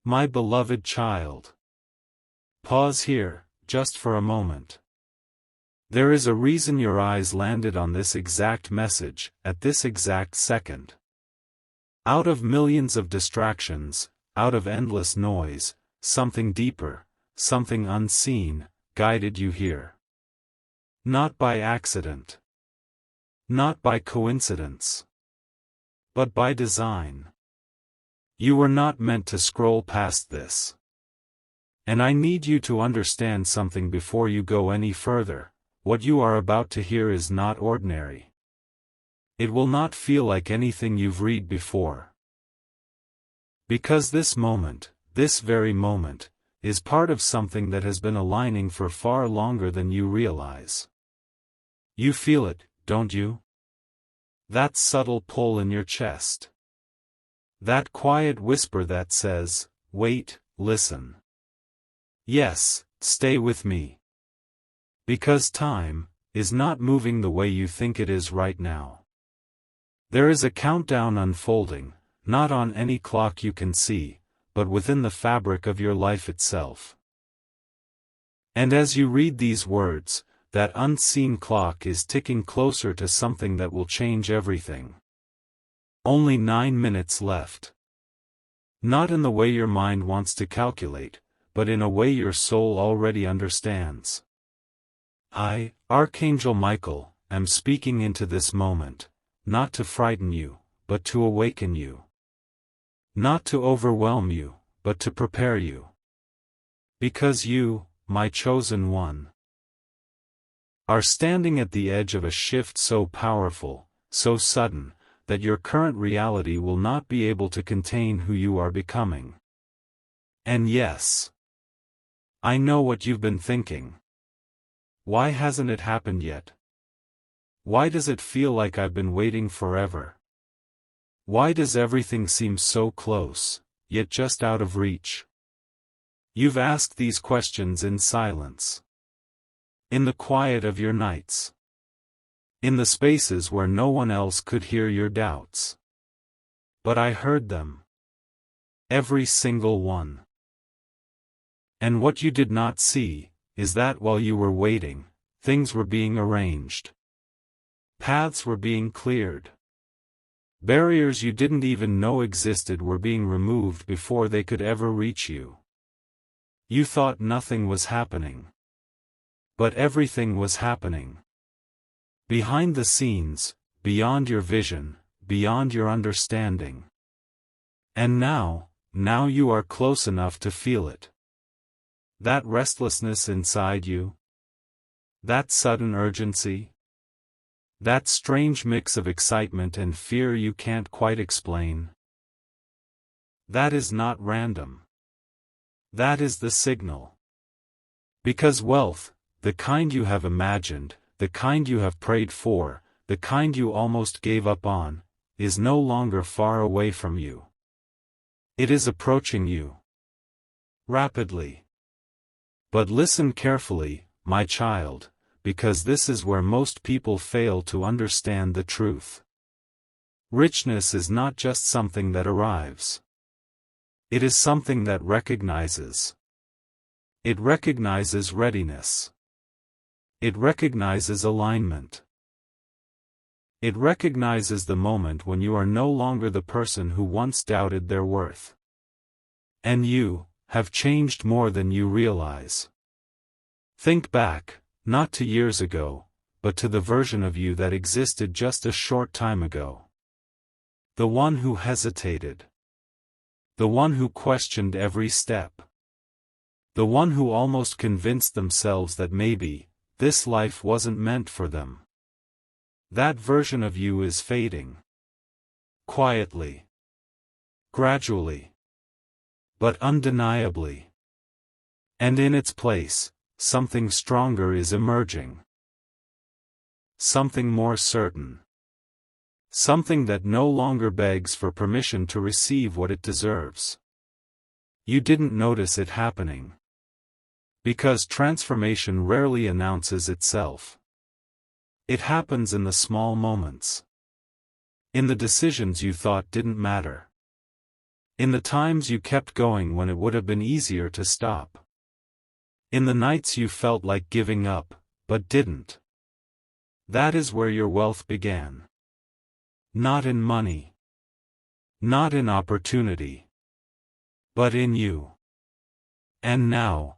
My beloved child. Pause here, just for a moment. There is a reason your eyes landed on this exact message, at this exact second. Out of millions of distractions, out of endless noise, something deeper, something unseen, guided you here. Not by accident. Not by coincidence. But by design. You were not meant to scroll past this. And I need you to understand something before you go any further. What you are about to hear is not ordinary. It will not feel like anything you've read before. Because this moment, this very moment, is part of something that has been aligning for far longer than you realize. You feel it, don't you? That subtle pull in your chest. That quiet whisper that says, wait, listen. Yes, stay with me. Because time is not moving the way you think it is right now. There is a countdown unfolding, not on any clock you can see, but within the fabric of your life itself. And as you read these words, that unseen clock is ticking closer to something that will change everything. Only 9 minutes left. Not in the way your mind wants to calculate, but in a way your soul already understands. I, Archangel Michael, am speaking into this moment, not to frighten you, but to awaken you. Not to overwhelm you, but to prepare you. Because you, my chosen one, are standing at the edge of a shift so powerful, so sudden, that your current reality will not be able to contain who you are becoming. And yes, I know what you've been thinking. Why hasn't it happened yet? Why does it feel like I've been waiting forever? Why does everything seem so close, yet just out of reach? You've asked these questions in silence. In the quiet of your nights. In the spaces where no one else could hear your doubts. But I heard them. Every single one. And what you did not see, is that while you were waiting, things were being arranged. Paths were being cleared. Barriers you didn't even know existed were being removed before they could ever reach you. You thought nothing was happening. But everything was happening. Behind the scenes, beyond your vision, beyond your understanding. And now you are close enough to feel it. That restlessness inside you. That sudden urgency. That strange mix of excitement and fear you can't quite explain. That is not random. That is the signal. Because wealth, the kind you have imagined, the kind you have prayed for, the kind you almost gave up on, is no longer far away from you. It is approaching you. Rapidly. But listen carefully, my child, because this is where most people fail to understand the truth. Richness is not just something that arrives. It is something that recognizes. It recognizes readiness. It recognizes alignment. It recognizes the moment when you are no longer the person who once doubted their worth. And you have changed more than you realize. Think back, not to years ago, but to the version of you that existed just a short time ago. The one who hesitated. The one who questioned every step. The one who almost convinced themselves that maybe this life wasn't meant for them. That version of you is fading. Quietly. Gradually. But undeniably. And in its place, something stronger is emerging. Something more certain. Something that no longer begs for permission to receive what it deserves. You didn't notice it happening. Because transformation rarely announces itself. It happens in the small moments. In the decisions you thought didn't matter. In the times you kept going when it would have been easier to stop. In the nights you felt like giving up, but didn't. That is where your wealth began. Not in money. Not in opportunity. But in you. And now,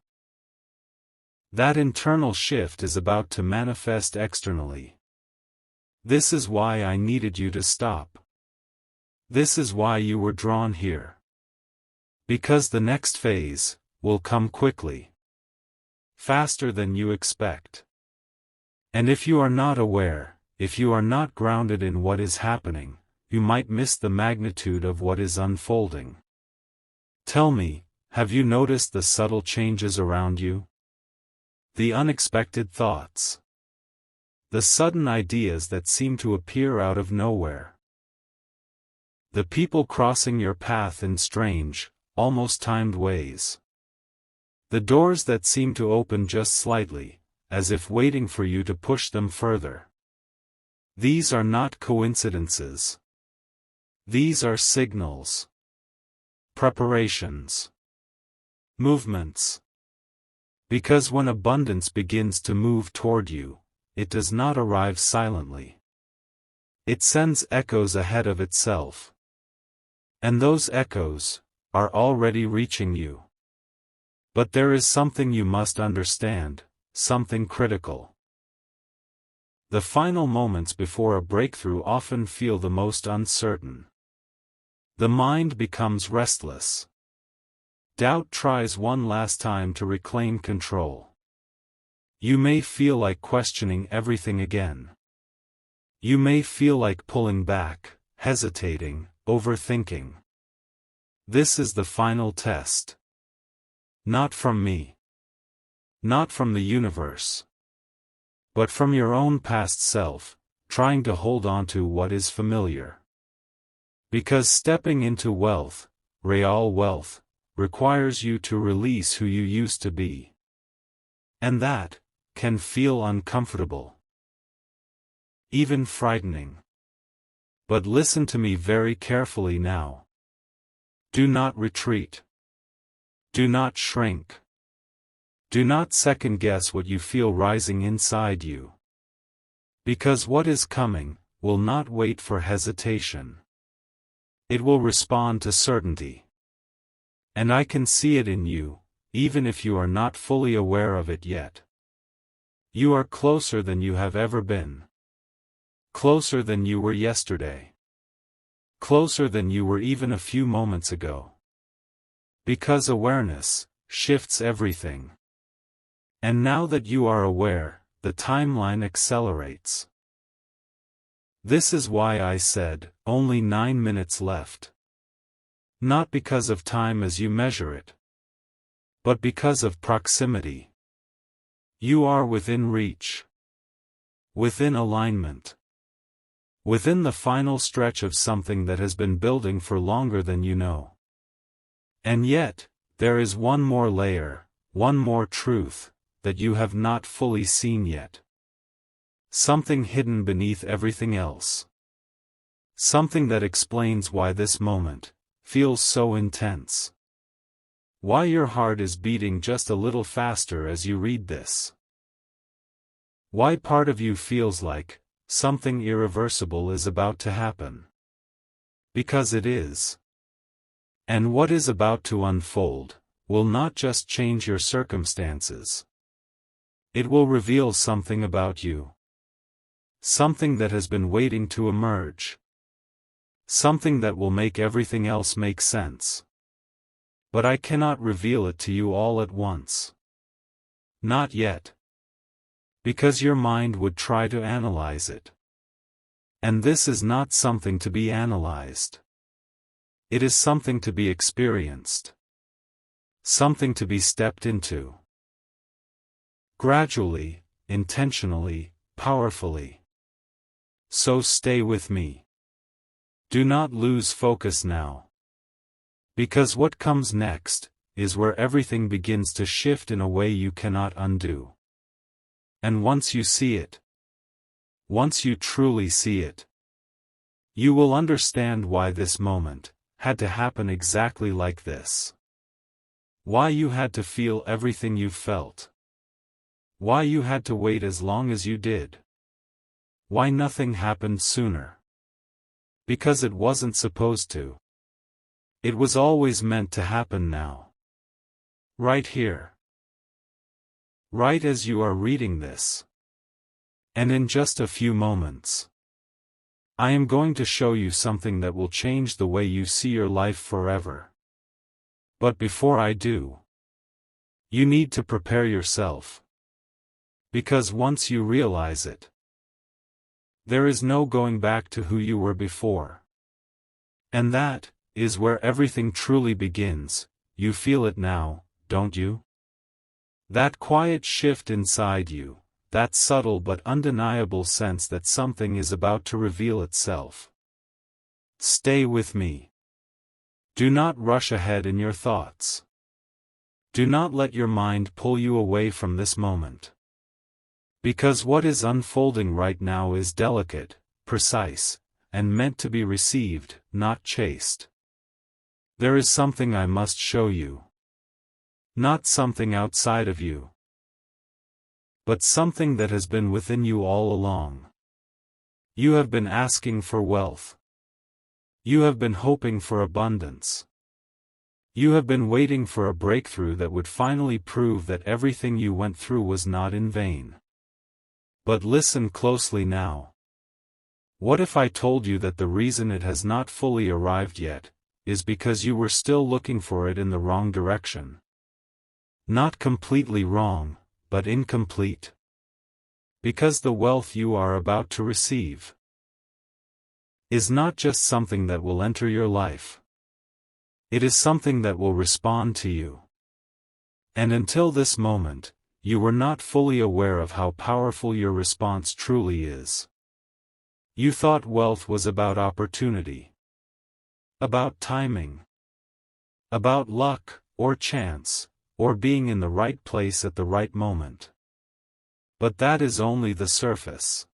that internal shift is about to manifest externally. This is why I needed you to stop. This is why you were drawn here. Because the next phase will come quickly. Faster than you expect. And if you are not aware, if you are not grounded in what is happening, you might miss the magnitude of what is unfolding. Tell me, have you noticed the subtle changes around you? The unexpected thoughts. The sudden ideas that seem to appear out of nowhere. The people crossing your path in strange, almost timed ways. The doors that seem to open just slightly, as if waiting for you to push them further. These are not coincidences. These are signals. Preparations. Movements. Because when abundance begins to move toward you, it does not arrive silently. It sends echoes ahead of itself. And those echoes are already reaching you. But there is something you must understand, something critical. The final moments before a breakthrough often feel the most uncertain. The mind becomes restless. Doubt tries one last time to reclaim control. You may feel like questioning everything again. You may feel like pulling back, hesitating, overthinking. This is the final test. Not from me. Not from the universe. But from your own past self, trying to hold on to what is familiar. Because stepping into wealth, real wealth, requires you to release who you used to be. And that can feel uncomfortable. Even frightening. But listen to me very carefully now. Do not retreat. Do not shrink. Do not second-guess what you feel rising inside you. Because what is coming will not wait for hesitation. It will respond to certainty. And I can see it in you, even if you are not fully aware of it yet. You are closer than you have ever been. Closer than you were yesterday. Closer than you were even a few moments ago. Because awareness shifts everything. And now that you are aware, the timeline accelerates. This is why I said, only 9 minutes left. Not because of time as you measure it. But because of proximity. You are within reach. Within alignment. Within the final stretch of something that has been building for longer than you know. And yet, there is one more layer, one more truth, that you have not fully seen yet. Something hidden beneath everything else. Something that explains why this moment feels so intense. Why your heart is beating just a little faster as you read this. Why part of you feels like something irreversible is about to happen. Because it is. And what is about to unfold will not just change your circumstances. It will reveal something about you. Something that has been waiting to emerge. Something that will make everything else make sense. But I cannot reveal it to you all at once. Not yet. Because your mind would try to analyze it. And this is not something to be analyzed. It is something to be experienced. Something to be stepped into. Gradually, intentionally, powerfully. So stay with me. Do not lose focus now. Because what comes next is where everything begins to shift in a way you cannot undo. And once you see it, once you truly see it, you will understand why this moment had to happen exactly like this. Why you had to feel everything you felt. Why you had to wait as long as you did. Why nothing happened sooner. Because it wasn't supposed to. It was always meant to happen now. Right here. Right as you are reading this. And in just a few moments, I am going to show you something that will change the way you see your life forever. But before I do, you need to prepare yourself. Because once you realize it, there is no going back to who you were before. And that is where everything truly begins. You feel it now, don't you? That quiet shift inside you, that subtle but undeniable sense that something is about to reveal itself. Stay with me. Do not rush ahead in your thoughts. Do not let your mind pull you away from this moment. Because what is unfolding right now is delicate, precise, and meant to be received, not chased. There is something I must show you. Not something outside of you, but something that has been within you all along. You have been asking for wealth. You have been hoping for abundance. You have been waiting for a breakthrough that would finally prove that everything you went through was not in vain. But listen closely now. What if I told you that the reason it has not fully arrived yet is because you were still looking for it in the wrong direction? Not completely wrong, but incomplete. Because the wealth you are about to receive is not just something that will enter your life. It is something that will respond to you. And until this moment, you were not fully aware of how powerful your response truly is. You thought wealth was about opportunity, about timing, about luck, or chance, or being in the right place at the right moment. But that is only the surface.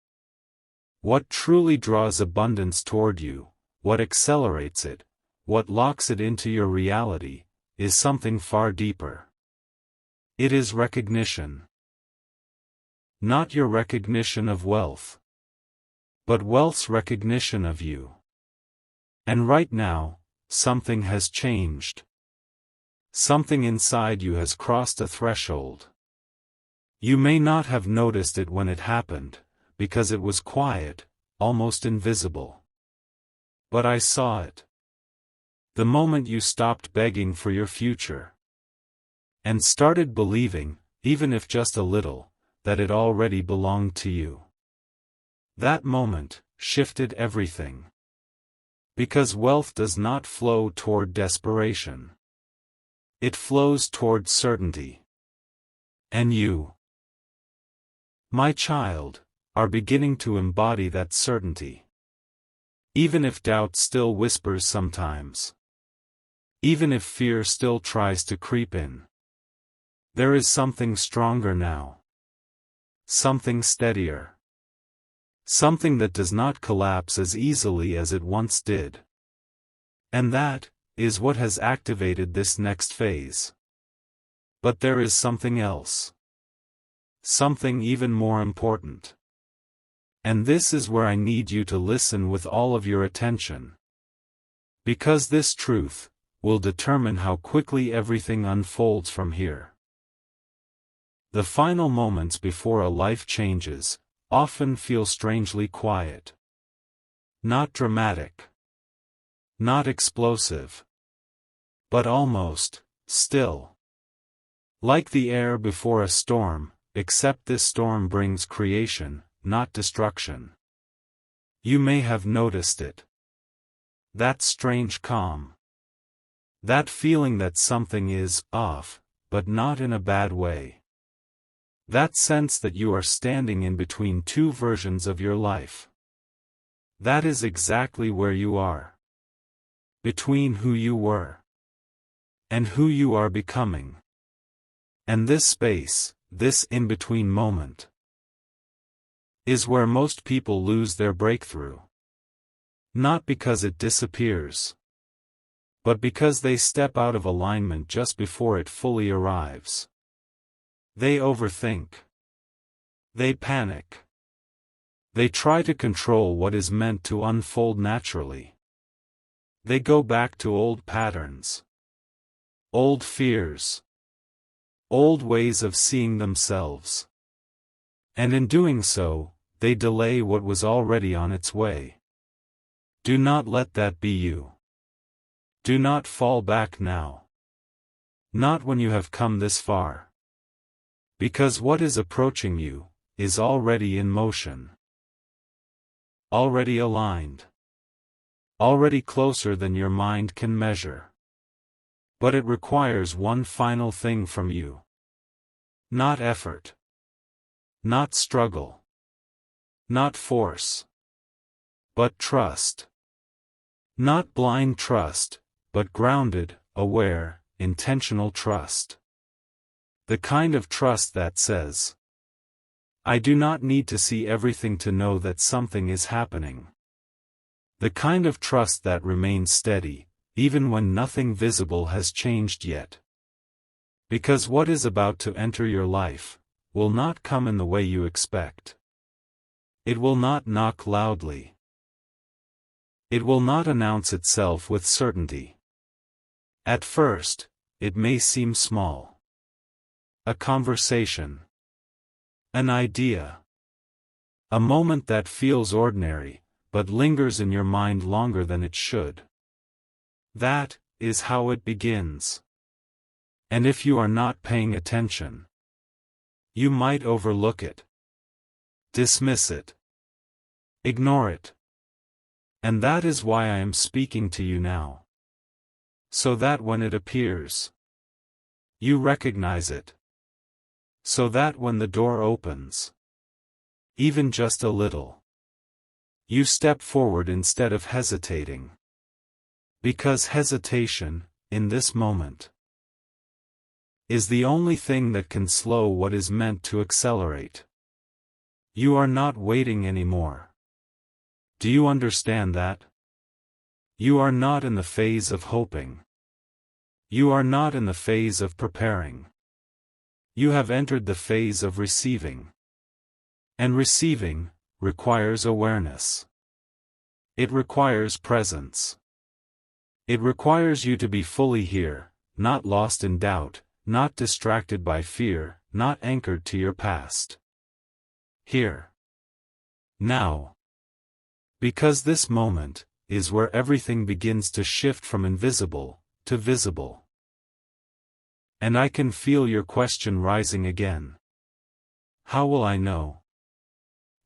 What truly draws abundance toward you, what accelerates it, what locks it into your reality, is something far deeper. It is recognition. Not your recognition of wealth, but wealth's recognition of you. And right now, something has changed. Something inside you has crossed a threshold. You may not have noticed it when it happened, because it was quiet, almost invisible. But I saw it. The moment you stopped begging for your future, and started believing, even if just a little, that it already belonged to you. That moment shifted everything. Because wealth does not flow toward desperation. It flows toward certainty. And you, my child, are beginning to embody that certainty. Even if doubt still whispers sometimes. Even if fear still tries to creep in. There is something stronger now. Something steadier. Something that does not collapse as easily as it once did. And that is what has activated this next phase. But there is something else. Something even more important. And this is where I need you to listen with all of your attention. Because this truth will determine how quickly everything unfolds from here. The final moments before a life changes often feel strangely quiet. Not dramatic. Not explosive. But almost still. Like the air before a storm, except this storm brings creation, not destruction. You may have noticed it. That strange calm. That feeling that something is off, but not in a bad way. That sense that you are standing in between two versions of your life. That is exactly where you are. Between who you were and who you are becoming. And this space, this in-between moment, is where most people lose their breakthrough. Not because it disappears, but because they step out of alignment just before it fully arrives. They overthink. They panic. They try to control what is meant to unfold naturally. They go back to old patterns, old fears, old ways of seeing themselves. And in doing so, they delay what was already on its way. Do not let that be you. Do not fall back now. Not when you have come this far. Because what is approaching you is already in motion. Already aligned. Already closer than your mind can measure. But it requires one final thing from you. Not effort. Not struggle. Not force. But trust. Not blind trust, but grounded, aware, intentional trust. The kind of trust that says, I do not need to see everything to know that something is happening. The kind of trust that remains steady, even when nothing visible has changed yet. Because what is about to enter your life will not come in the way you expect. It will not knock loudly. It will not announce itself with certainty. At first, it may seem small. A conversation. An idea. A moment that feels ordinary, but lingers in your mind longer than it should. That is how it begins. And if you are not paying attention, you might overlook it. Dismiss it. Ignore it. And that is why I am speaking to you now. So that when it appears, you recognize it. So that when the door opens, even just a little, you step forward instead of hesitating. Because hesitation, in this moment, is the only thing that can slow what is meant to accelerate. You are not waiting anymore. Do you understand that? You are not in the phase of hoping. You are not in the phase of preparing. You have entered the phase of receiving. And receiving requires awareness. It requires presence. It requires you to be fully here, not lost in doubt, not distracted by fear, not anchored to your past. Here. Now. Because this moment is where everything begins to shift from invisible to visible. And I can feel your question rising again. How will I know?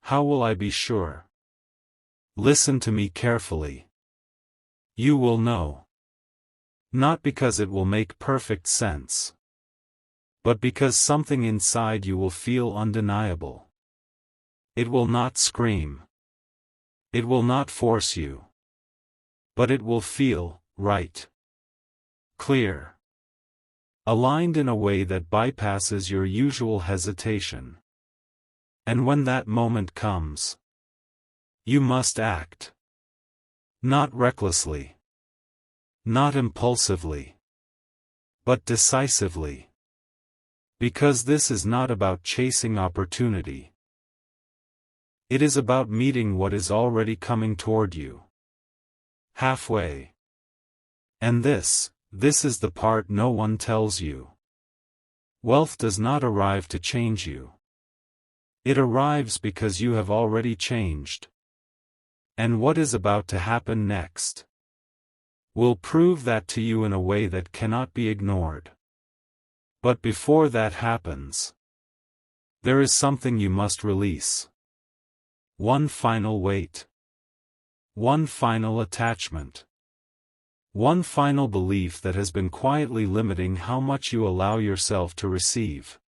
How will I be sure? Listen to me carefully. You will know. Not because it will make perfect sense, but because something inside you will feel undeniable. It will not scream. It will not force you. But it will feel right. Clear. Aligned in a way that bypasses your usual hesitation. And when that moment comes, you must act. Not recklessly. Not impulsively. But decisively. Because this is not about chasing opportunity. It is about meeting what is already coming toward you. Halfway. And this is the part no one tells you. Wealth does not arrive to change you. It arrives because you have already changed. And what is about to happen next will prove that to you in a way that cannot be ignored. But before that happens, there is something you must release. One final weight. One final attachment. One final belief that has been quietly limiting how much you allow yourself to receive.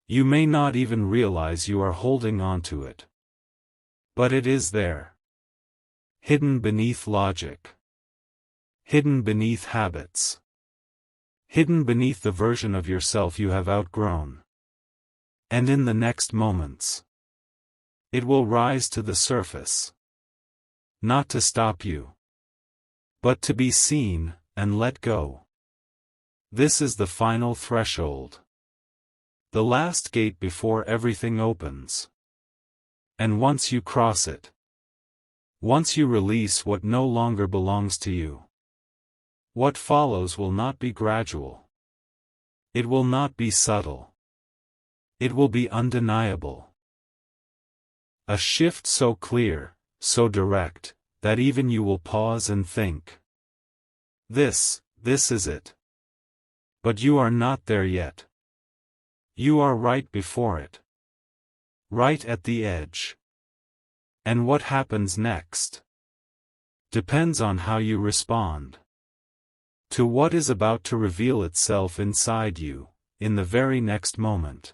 You may not even realize you are holding on to it. But it is there. Hidden beneath logic. Hidden beneath habits. Hidden beneath the version of yourself you have outgrown. And in the next moments, it will rise to the surface. Not to stop you, but to be seen, and let go. This is the final threshold. The last gate before everything opens. And once you cross it, once you release what no longer belongs to you, what follows will not be gradual. It will not be subtle. It will be undeniable. A shift so clear, so direct, that even you will pause and think. This is it. But you are not there yet. You are right before it. Right at the edge. And what happens next depends on how you respond to what is about to reveal itself inside you, in the very next moment.